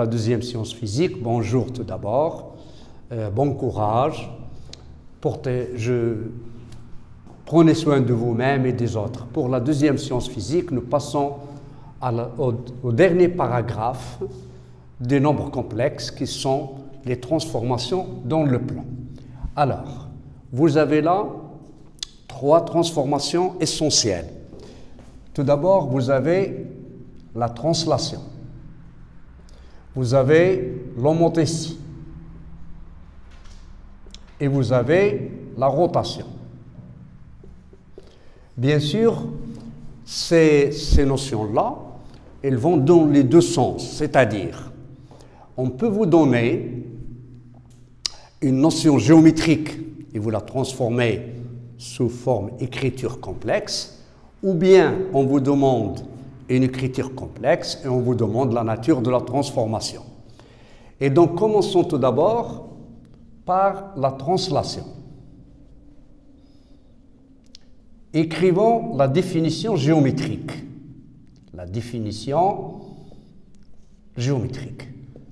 La deuxième science physique, bonjour tout d'abord, bon courage, prenez soin de vous-même et des autres. Pour la deuxième science physique, nous passons au dernier paragraphe des nombres complexes qui sont les transformations dans le plan. Alors, vous avez là 3 transformations essentielles. Tout d'abord, vous avez la translation. Vous avez l'homothétie. Et vous avez la rotation. Bien sûr, ces notions-là, elles vont dans les deux sens. C'est-à-dire, on peut vous donner une notion géométrique et vous la transformez sous forme écriture complexe, ou bien on vous demande une écriture complexe et on vous demande la nature de la transformation. Et donc, commençons tout d'abord par la translation. Écrivons la définition géométrique. La définition géométrique.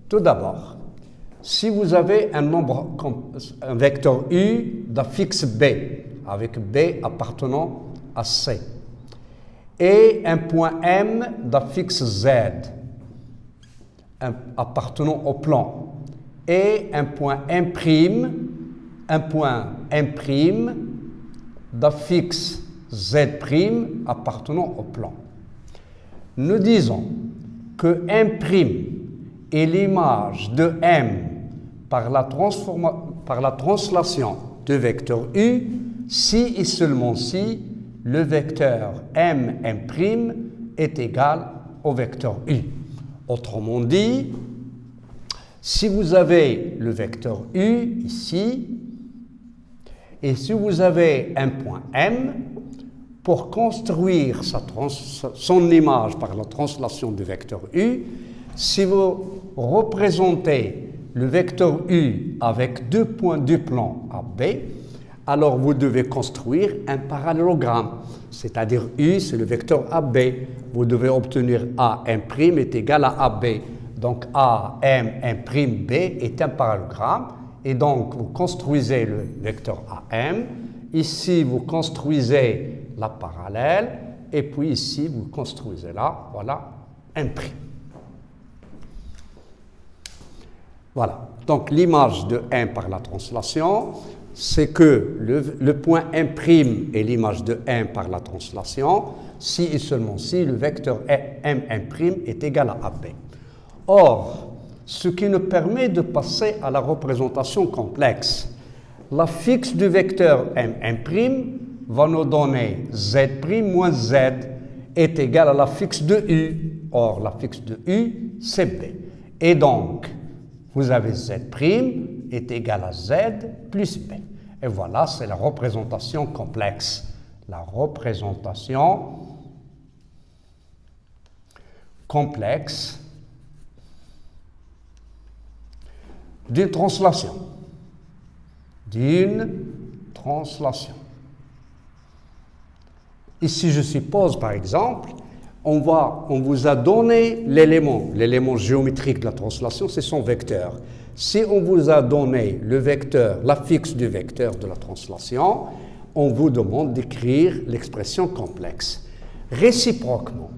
Tout d'abord, si vous avez un vecteur U d'affixe B, avec B appartenant à C, et un point M d'affixe Z, appartenant au plan, et un point M', d'affixe Z' appartenant au plan. Nous disons que M' est l'image de M par la translation de vecteur U si et seulement si le vecteur M' est égal au vecteur U. Autrement dit, si vous avez le vecteur U ici, et si vous avez un point M, pour construire son image par la translation du vecteur U, si vous représentez le vecteur U avec 2 points du plan AB, alors vous devez construire un parallélogramme, c'est-à-dire U, c'est le vecteur AB. Vous devez obtenir AM' est égal à AB. Donc AM', B est un parallélogramme. Et donc, vous construisez le vecteur AM. Ici, vous construisez la parallèle. Et puis ici, vous construisez là, voilà, M'. Voilà. Donc, l'image de M par la translation, c'est que le point M' est l'image de M par la translation, si et seulement si le vecteur M' est égal à AB. Or, ce qui nous permet de passer à la représentation complexe, l'affixe du vecteur M' va nous donner Z' moins Z est égal à l'affixe de U. Or, l'affixe de U, c'est B. Et donc, vous avez Z' est égal à Z plus B. Et voilà, c'est la représentation complexe. La représentation complexe d'une translation. Ici, je suppose, par exemple, on vous a donné l'élément géométrique de la translation, c'est son vecteur. Si on vous a donné le vecteur, l'affixe du vecteur de la translation, on vous demande d'écrire l'expression complexe. Réciproquement,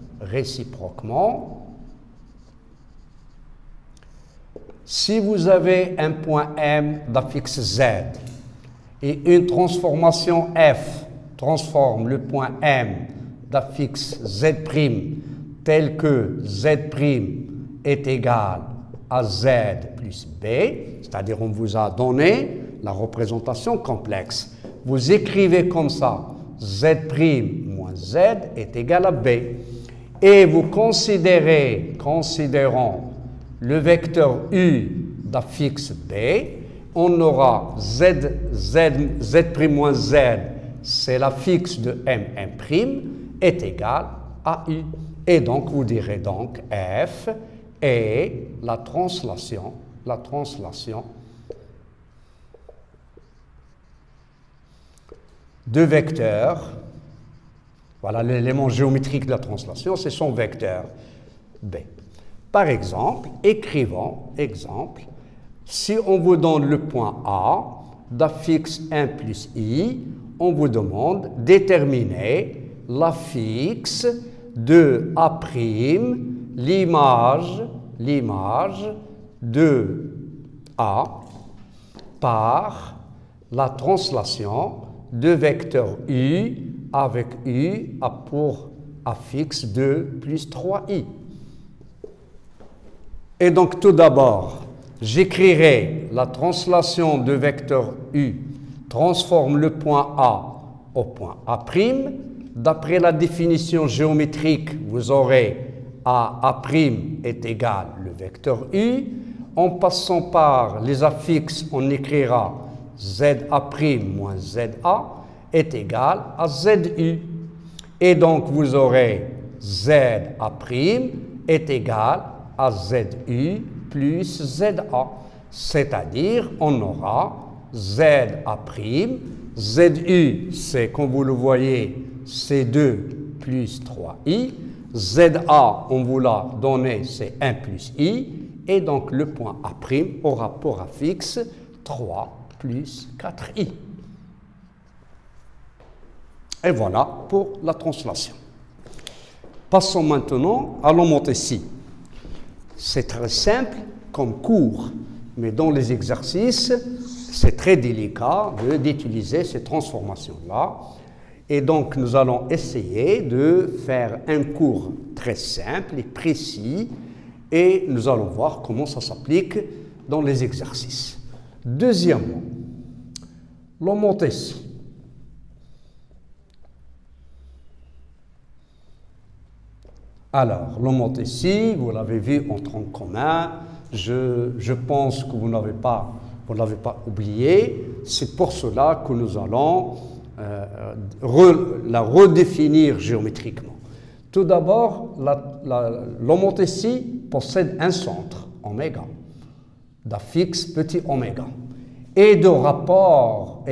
si vous avez un point M d'affixe Z et une transformation F transforme le point M d'affixe Z' tel que Z' est égal à Z plus B, c'est-à-dire on vous a donné la représentation complexe. Vous écrivez comme ça, Z' moins Z est égal à B. Et vous considérons le vecteur U d'affixe B, on aura Z' moins Z, c'est l'affixe de M' est égal à U. Et donc, vous direz donc F est la translation de vecteur. Voilà l'élément géométrique de la translation, c'est son vecteur B. Par exemple, écrivons, exemple, si on vous donne le point A, d'affixe 1 plus I, on vous demande de déterminer l'affixe de A', l'image de A par la translation de vecteur U avec U a pour affixe 2 plus 3I. Et donc tout d'abord, j'écrirai la translation de vecteur U transforme le point A au point A'. D'après la définition géométrique, vous aurez A' est égal le vecteur U. En passant par les affixes, on écrira ZA' moins ZA est égal à ZU. Et donc vous aurez ZA' est égal à ZU plus ZA. C'est-à-dire, on aura ZA', ZU, c'est comme vous le voyez, c'est 2 plus 3I. ZA, on vous l'a donné, c'est 1 plus I. Et donc le point A' aura pour affixe 3 plus 4I. Et voilà pour la translation. Passons maintenant à l'homothétie. C'est très simple comme cours, mais dans les exercices, c'est très délicat d'utiliser ces transformations-là. Et donc, nous allons essayer de faire un cours très simple et précis, et nous allons voir comment ça s'applique dans les exercices. Deuxièmement, l'homothétie. Alors, l'homothétie, vous l'avez vu en tronc commun, je pense que vous ne l'avez pas oublié. C'est pour cela que nous allons la redéfinir géométriquement. Tout d'abord, l'homothétie possède un centre, oméga, d'affixe petit oméga, et de rapport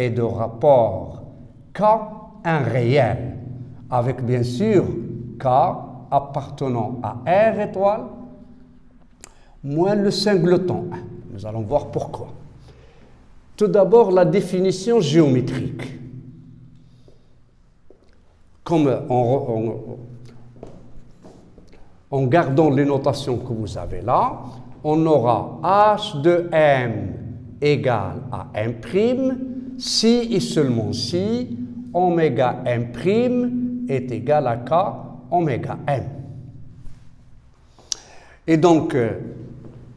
K, un réel, avec bien sûr K appartenant à R étoile, moins le singleton 1. Nous allons voir pourquoi. Tout d'abord, la définition géométrique. Comme en gardant les notations que vous avez là, on aura H de M égale à M', si et seulement si oméga M' est égal à K oméga M. Et donc,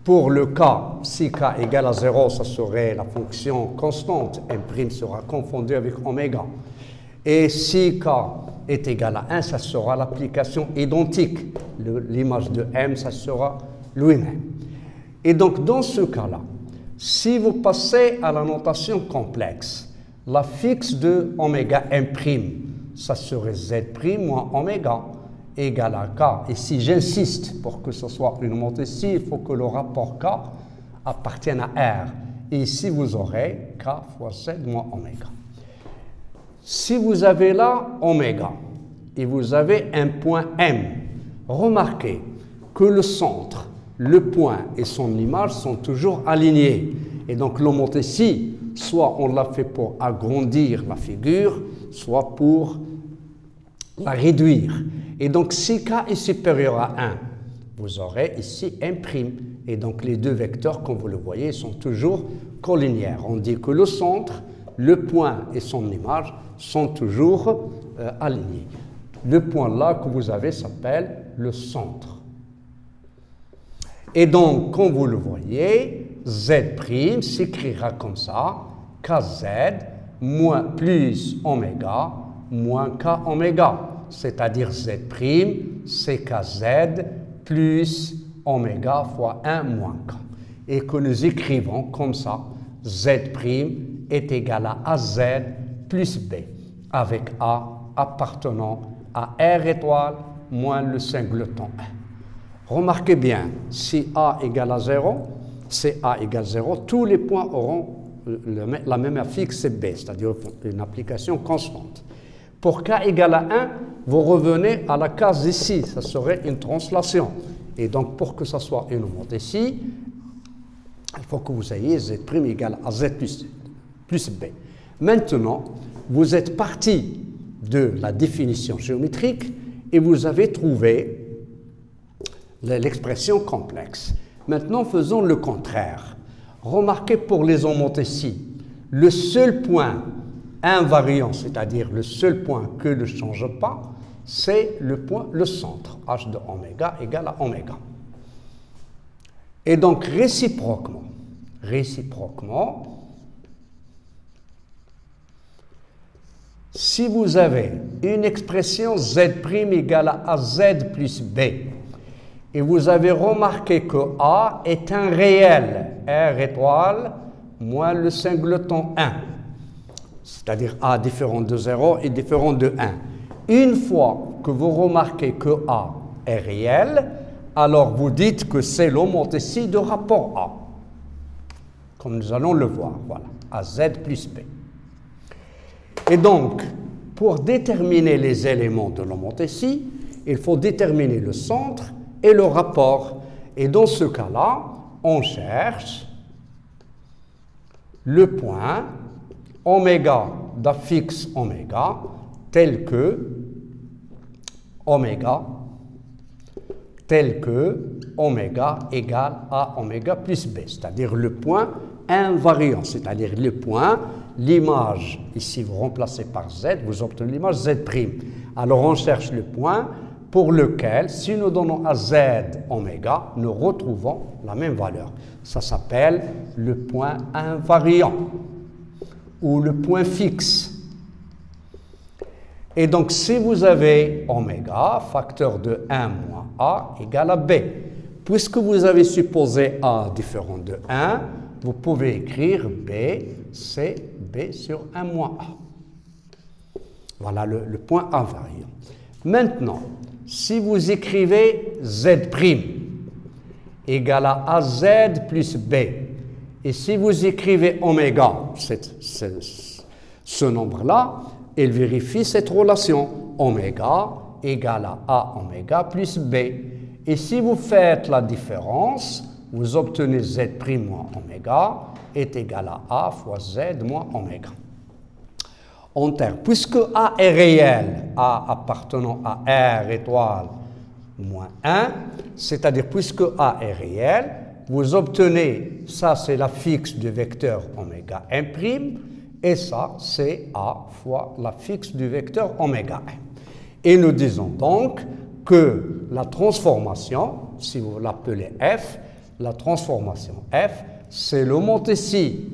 pour le cas, si K égale à 0, ça serait la fonction constante, M' sera confondu avec oméga. Et si K est égal à 1, ça sera l'application identique. L'image de M, ça sera lui-même. Et donc, dans ce cas-là, si vous passez à la notation complexe, l'affixe de oméga M', ça serait Z' moins oméga égale à K. Et si j'insiste pour que ce soit une homothétie, il faut que le rapport K appartienne à R. Et ici, vous aurez K fois Z moins oméga. Si vous avez là oméga et vous avez un point M, remarquez que le centre, le point et son image sont toujours alignés. Et donc l'homothétie, soit on l'a fait pour agrandir la figure, soit pour la réduire. Et donc si K est supérieur à 1, vous aurez ici M'. Et donc les deux vecteurs, comme vous le voyez, sont toujours collinéaires. On dit que le centre, le point et son image sont toujours alignés. Le point là que vous avez s'appelle le centre. Et donc, comme vous le voyez, Z' s'écrira comme ça, Kz moins plus oméga moins K oméga. C'est-à-dire Z', c'est Kz plus oméga fois 1 moins K. Et que nous écrivons comme ça, Z' est égal à AZ plus B, avec A appartenant à R étoile moins le singleton 1. Remarquez bien, si A égale à 0, c'est A égale 0, tous les points auront la même affixe, c'est B, c'est-à-dire une application constante. Pour K égale à 1, vous revenez à la case ici, ça serait une translation. Et donc, pour que ça soit une homothétie, il faut que vous ayez Z' égale à Z plus B. Maintenant, vous êtes parti de la définition géométrique et vous avez trouvé l'expression complexe. Maintenant, faisons le contraire. Remarquez pour les homothéties, le seul point invariant, c'est-à-dire le seul point que ne change pas, c'est le centre, h de oméga égale à oméga. Et donc, réciproquement, si vous avez une expression Z' égale à Z plus B, et vous avez remarqué que A est un réel, R étoile moins le singleton 1, c'est-à-dire A différent de 0 et différent de 1. Une fois que vous remarquez que A est réel, alors vous dites que c'est l'homothétie de rapport A, comme nous allons le voir, voilà, à Z plus B. Et donc, pour déterminer les éléments de l'homothétie, il faut déterminer le centre et le rapport. Et dans ce cas-là, on cherche le point oméga d'affixe oméga tel que oméga égale à oméga plus B, c'est-à-dire le point invariant, c'est-à-dire le point, l'image, ici vous remplacez par Z, vous obtenez l'image Z'. Alors on cherche le point pour lequel, si nous donnons à Z oméga, nous retrouvons la même valeur. Ça s'appelle le point invariant ou le point fixe. Et donc, si vous avez oméga, facteur de 1 moins A égale à B. Puisque vous avez supposé A différent de 1, vous pouvez écrire B, c'est B sur 1 moins A. Voilà le point invariant. Maintenant, si vous écrivez Z' égale à AZ plus B, et si vous écrivez oméga, ce nombre-là, il vérifie cette relation oméga égale à A oméga plus B. Et si vous faites la différence, vous obtenez Z' moins oméga est égal à A fois Z moins oméga. En termes, puisque A est réel, A appartenant à R étoile moins 1, c'est-à-dire puisque A est réel, vous obtenez, ça c'est la fixe du vecteur oméga 1', et ça c'est A fois la fixe du vecteur oméga 1. Et nous disons donc que la transformation, si vous l'appelez F, la transformation F, c'est l'homothétie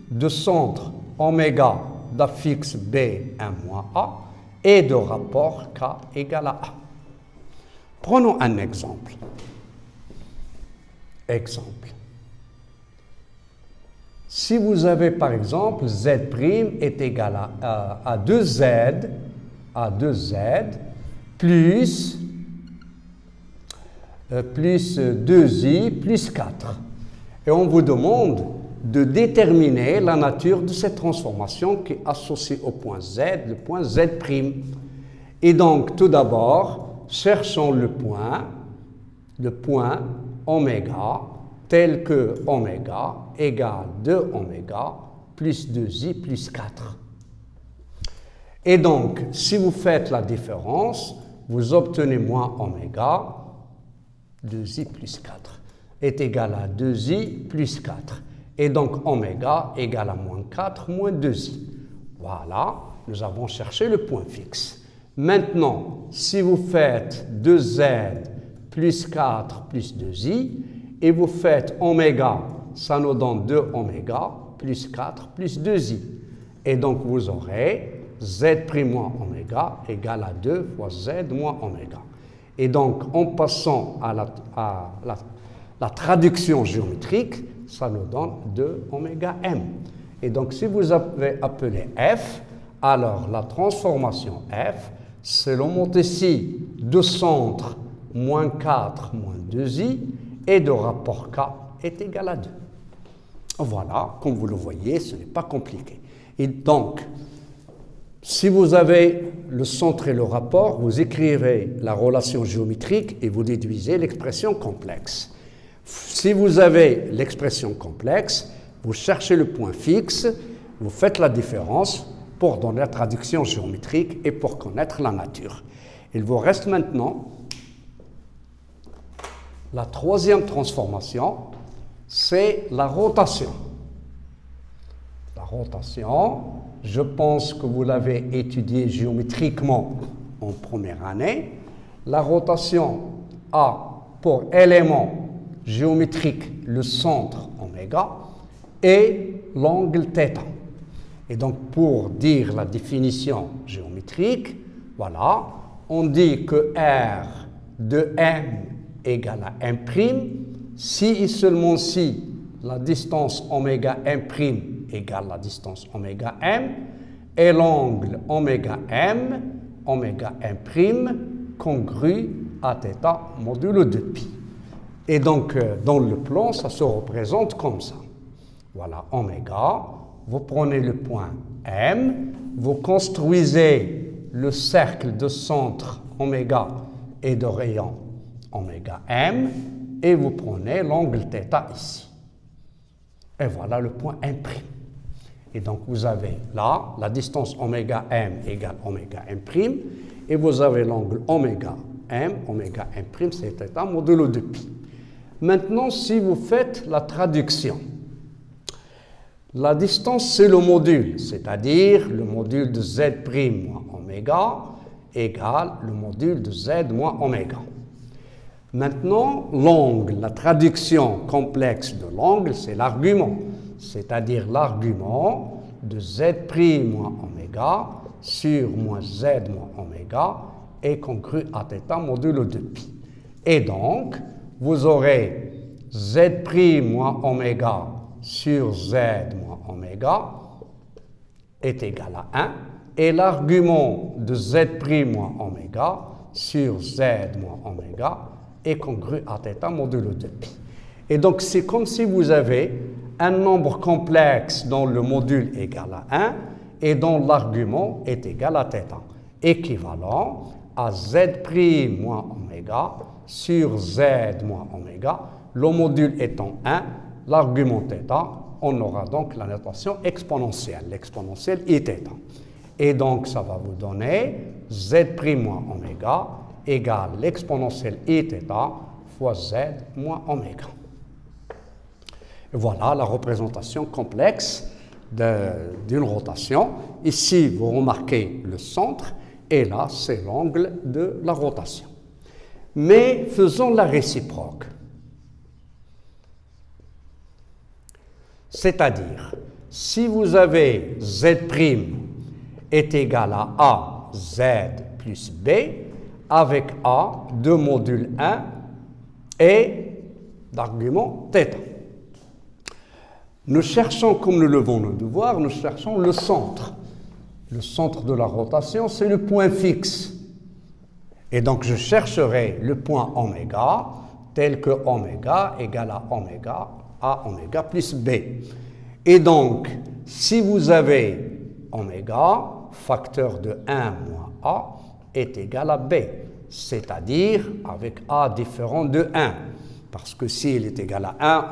de centre oméga d'affixe B 1 moins A et de rapport K égale à A. Prenons un exemple. Si vous avez par exemple Z' est égal à 2Z, plus 2i plus 4. Et on vous demande de déterminer la nature de cette transformation qui est associée au point Z, le point Z'. Et donc, tout d'abord, cherchons le point oméga tel que oméga égale 2 oméga plus 2i plus 4. Et donc, si vous faites la différence, vous obtenez moins oméga, 2i plus 4, est égal à 2i plus 4. Et donc, oméga égale à moins 4 moins 2i. Voilà, nous avons cherché le point fixe. Maintenant, si vous faites 2z plus 4 plus 2i, et vous faites oméga, ça nous donne 2 oméga plus 4 plus 2i. Et donc, vous aurez Z' moins oméga égale à 2 fois Z moins oméga. Et donc, en passant à la traduction géométrique, ça nous donne 2 oméga m. Et donc, si vous avez appelé F, alors la transformation F, c'est l'homothétie de centre moins 4 moins 2i et de rapport K est égal à 2. Voilà, comme vous le voyez, ce n'est pas compliqué. Et donc, Si vous avez le centre et le rapport, vous écrivez la relation géométrique et vous déduisez l'expression complexe. Si vous avez l'expression complexe, vous cherchez le point fixe, vous faites la différence pour donner la traduction géométrique et pour connaître la nature. Il vous reste maintenant la troisième transformation, c'est la rotation. La rotation, je pense que vous l'avez étudiée géométriquement en première année. La rotation a pour élément géométrique le centre oméga et l'angle θ. Et donc pour dire la définition géométrique, voilà, on dit que R de M égale à M', si et seulement si la distance oméga M' égale la distance oméga M, et l'angle oméga M congrue à θ modulo de pi. Et donc, dans le plan, ça se représente comme ça. Voilà, oméga, vous prenez le point M, vous construisez le cercle de centre oméga et de rayon oméga M, et vous prenez l'angle θ ici. Et voilà le point M'. Et donc, vous avez là la distance oméga M égale oméga M', et vous avez l'angle oméga M c'est θ modulo de pi. Maintenant, si vous faites la traduction, la distance, c'est le module, c'est-à-dire le module de Z' moins oméga égale le module de Z moins oméga. Maintenant, l'angle, la traduction complexe de l'angle, c'est l'argument, c'est-à-dire l'argument de Z' moins oméga sur moins Z moins oméga est congru à θ modulo de pi. Et donc, vous aurez Z' moins oméga sur Z moins oméga est égal à 1 et l'argument de Z' moins oméga sur Z moins oméga est congru à θ modulo de pi. Et donc c'est comme si vous avez un nombre complexe dont le module est égal à 1 et dont l'argument est égal à θ, équivalent à Z' moins oméga sur Z moins oméga, le module étant 1, l'argument θ, on aura donc la notation exponentielle. L'exponentielle est θ. Et donc, ça va vous donner Z' moins oméga égale l'exponentielle θ fois Z moins oméga. Et voilà la représentation complexe d'une rotation. Ici, vous remarquez le centre, et là, c'est l'angle de la rotation. Mais faisons la réciproque. C'est-à-dire, si vous avez Z' est égal à A, Z plus B, avec A de module 1 et d'argument θ. Nous cherchons, comme nous le venons de voir, nous cherchons le centre. Le centre de la rotation, c'est le point fixe. Et donc, je chercherai le point oméga, tel que oméga égale à oméga plus B. Et donc, si vous avez oméga, facteur de 1 moins A, est égal à B, c'est-à-dire avec A différent de 1. Parce que s'il est égal à 1,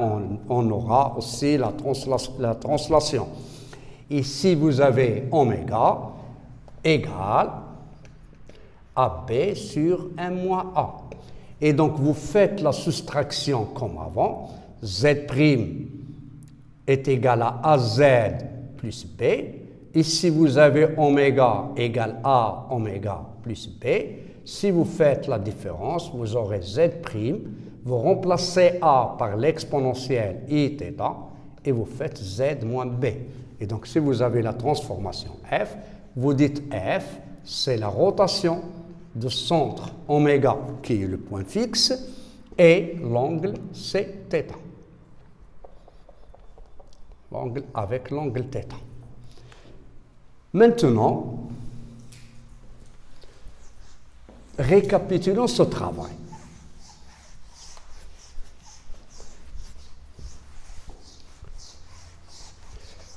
on aura aussi la translation. Ici, vous avez oméga égale à B sur 1 moins A. Et donc, vous faites la soustraction comme avant. Z' est égal à AZ plus B. Ici, vous avez oméga égale A oméga plus B. Si vous faites la différence, vous aurez Z', vous remplacez A par l'exponentielle Iθ et vous faites Z moins B. Et donc, si vous avez la transformation F, vous dites F, c'est la rotation de centre oméga, qui est le point fixe, et l'angle, c'est θ. L'angle avec l'angle θ. Maintenant, récapitulons ce travail.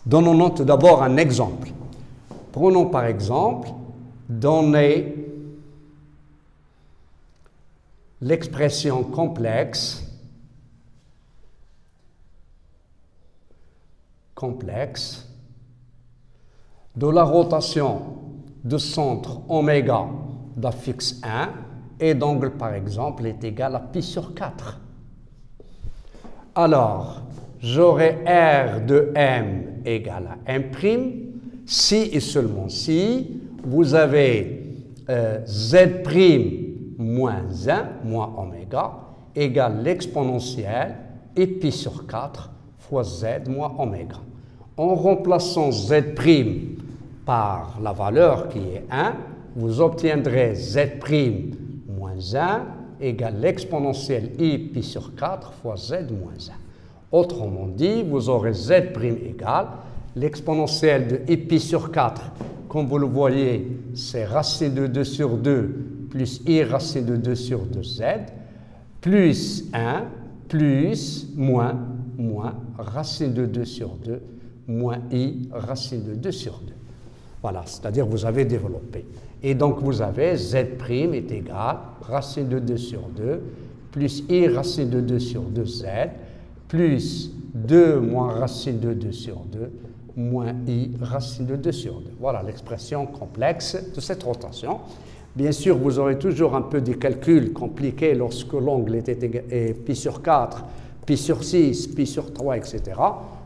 Donnons tout d'abord un exemple. Prenons par exemple, donner l'expression complexe de la rotation de centre oméga d'affixe 1 et d'angle par exemple est égal à pi sur 4. Alors, j'aurai R de M égale à M', si et seulement si vous avez Z' moins 1 moins oméga égale l'exponentielle et pi sur 4 fois Z moins oméga. En remplaçant Z' par la valeur qui est 1, vous obtiendrez Z' moins 1 égale l'exponentielle i pi sur 4 fois Z moins 1. Autrement dit, vous aurez Z' égale l'exponentielle de i pi sur 4. Comme vous le voyez, c'est racine de 2 sur 2 plus i racine de 2 sur 2z plus 1 plus moins racine de 2 sur 2 moins i racine de 2 sur 2. Voilà, c'est-à-dire vous avez développé. Et donc vous avez Z' est égal racine de 2 sur 2 plus i racine de 2 sur 2z plus 2 moins racine de 2 sur 2 moins i racine de 2 sur 2. Voilà l'expression complexe de cette rotation. Bien sûr, vous aurez toujours un peu des calculs compliqués lorsque l'angle est pi sur 4, pi sur 6, pi sur 3, etc.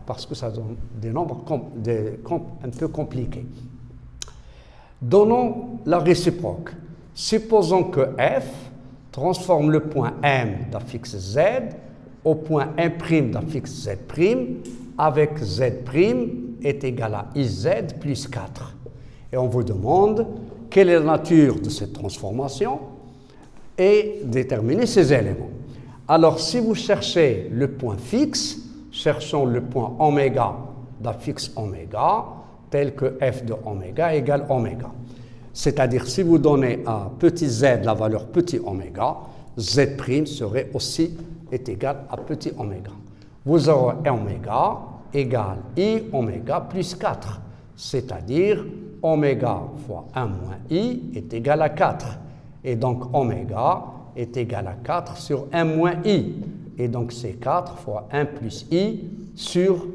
parce que ça donne des nombres un peu compliqués. Donnons la réciproque. Supposons que f transforme le point M d'affixe Z au point M' d'affixe Z' avec Z' est égal à IZ plus 4. Et on vous demande quelle est la nature de cette transformation et déterminer ces éléments. Alors, si vous cherchez le point fixe, cherchons le point oméga d'affixe oméga, tel que f de oméga égale oméga. C'est-à-dire, si vous donnez à petit z la valeur petit oméga, z' serait aussi est égal à petit oméga. Vous aurez oméga égale i oméga plus 4, c'est-à-dire oméga fois 1 moins i est égal à 4. Et donc oméga est égal à 4 sur 1 moins i. Et donc c'est 4 fois 1 plus i sur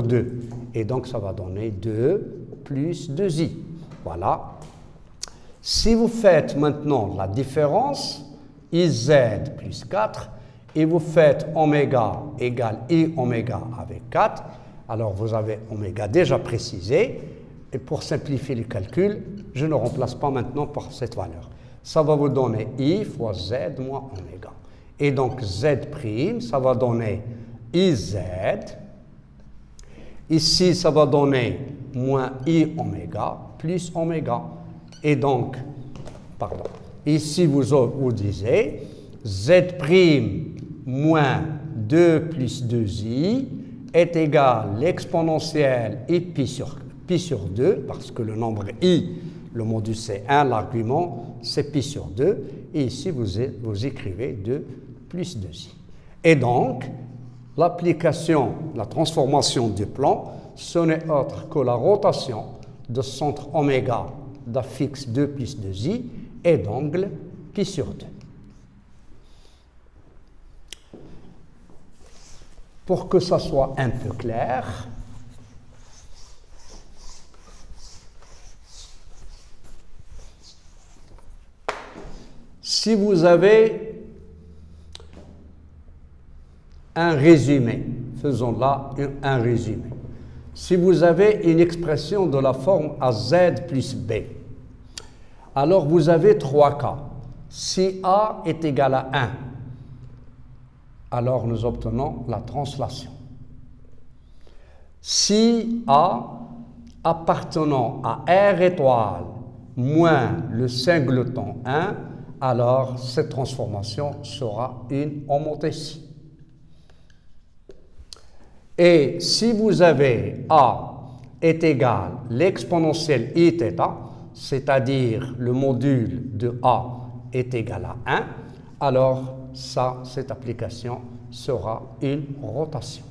2. Et donc ça va donner 2 plus 2i. Voilà. Si vous faites maintenant la différence, iz plus 4, et vous faites oméga égale i oméga avec 4, alors vous avez oméga déjà précisé, et pour simplifier le calcul, je ne remplace pas maintenant par cette valeur. Ça va vous donner i fois z moins oméga. Et donc z', ça va donner iz. Ici, ça va donner moins i oméga plus oméga. Et donc, pardon, ici vous disiez z' moins 2 plus 2i est égal à l'exponentielle i pi sur 2, parce que le nombre i, le module c'est 1, l'argument c'est pi sur 2, et ici vous écrivez 2 plus 2i. Et donc, l'application, la transformation du plan, ce n'est autre que la rotation de centre oméga d'affixe 2 plus 2i et d'angle pi sur 2. Pour que ça soit un peu clair, si vous avez un résumé, faisons là un résumé. Si vous avez une expression de la forme AZ plus B, alors vous avez trois cas. Si A est égal à 1, alors nous obtenons la translation. Si A appartenant à R étoile moins le singleton 1, alors cette transformation sera une homothétie. Et si vous avez A est égal à l'exponentielle iθ, c'est-à-dire le module de A est égal à 1, alors cette application sera une rotation.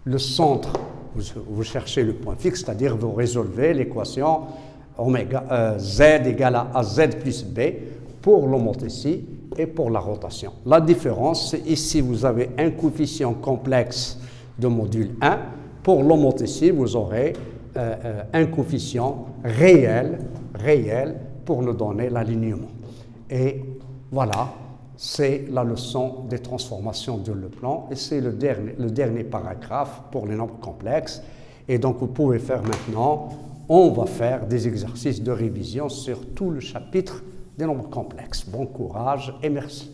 Le centre vous cherchez le point fixe, c'est-à-dire vous résolvez l'équation z égale à az plus b pour l'homothétie et pour la rotation. La différence, c'est ici, vous avez un coefficient complexe de module 1. Pour l'homothétie, vous aurez un coefficient réel pour nous donner l'alignement. Et voilà, c'est la leçon des transformations de Leplan et c'est le dernier paragraphe pour les nombres complexes. Et donc vous pouvez faire maintenant, on va faire des exercices de révision sur tout le chapitre des nombres complexes. Bon courage et merci.